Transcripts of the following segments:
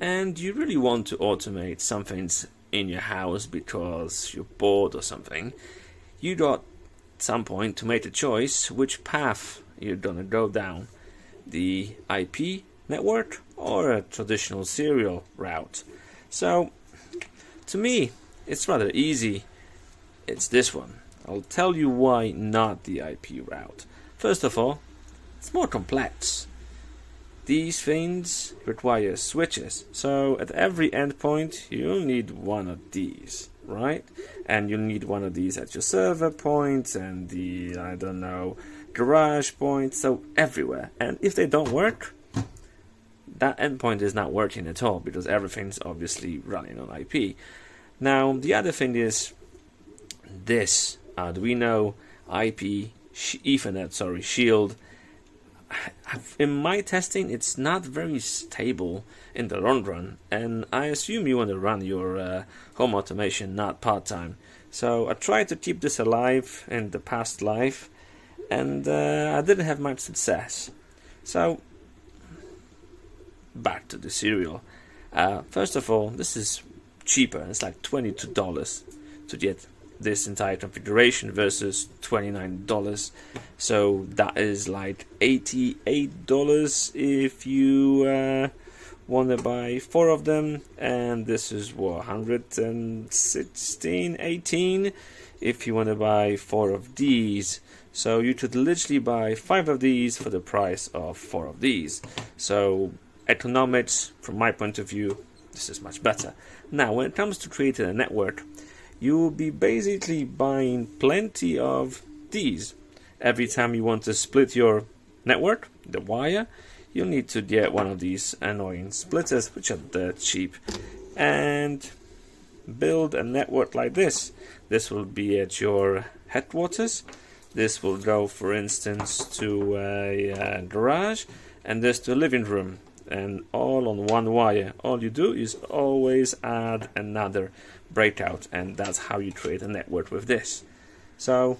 and you really want to automate some things in your house because you're bored or something, you got at some point to make a choice which path you're gonna go down, the IP network or a traditional serial route. So to me it's rather easy, it's this one. I'll tell you why not the IP route. First of all, it's more complex. These things require switches, so at every endpoint you'll need one of these, right? And you'll need one of these at your server points and the, I don't know, garage points, so everywhere. And if they don't work, that endpoint is not working at all because everything's obviously running on IP. Now the other thing is this Arduino IP Ethernet shield. In my testing, it's not very stable in the long run, and I assume you want to run your home automation not part-time. So I tried to keep this alive in the past life, and I didn't have much success. So back to the serial. First of all, this is cheaper. It's like $22 to get this entire configuration versus $29, so that is like $88 if you want to buy 4 of them, and this is what, 118 if you want to buy 4 of these. So you could literally buy 5 of these for the price of 4 of these. So economics, from my point of view, this is much better. Now when it comes to creating a network, you will be basically buying plenty of these. Every time you want to split your network, the wire, you'll need to get one of these annoying splitters, which are dirt cheap, and build a network like this. This will be at your headquarters. This will go, for instance, to a garage, and this to a living room, and all on one wire. All you do is always add another breakout, and that's how you create a network with this. So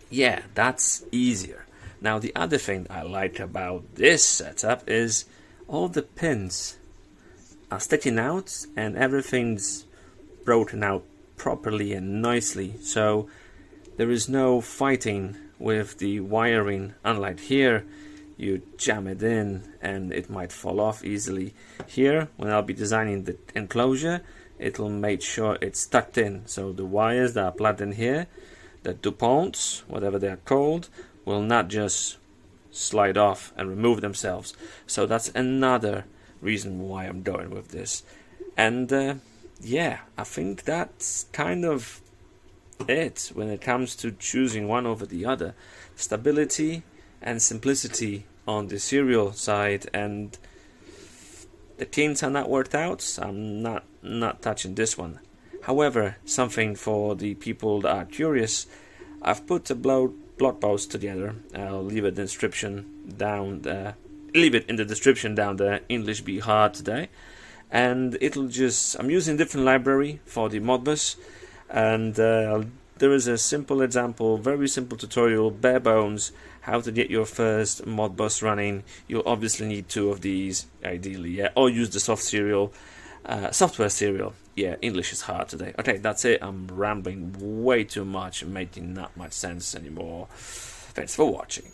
yeah, that's easier. Now the other thing I like about this setup is all the pins are sticking out and everything's broken out properly and nicely, so there is no fighting with the wiring. Unlike here, you jam it in and it might fall off easily. Here, when I'll be designing the enclosure, it'll make sure it's tucked in, so the wires that are plugged in here, the DuPonts, whatever they're called, will not just slide off and remove themselves. So that's another reason why I'm going with this. And yeah, I think that's kind of it when it comes to choosing one over the other. Stability and simplicity on the serial side, and the pins are not worked out. I'm not touching this one. However, something for the people that are curious, I've put a blog post together. I'll leave it in the description down there. English be hard today, and it'll just, I'm using a different library for the Modbus, and there is a simple example, very simple tutorial, bare bones, how to get your first Modbus running. You'll obviously need 2 of these, ideally, yeah, or use the SoftwareSerial. Yeah, English is hard today. Okay, that's it. I'm rambling way too much and making not much sense anymore. Thanks for watching.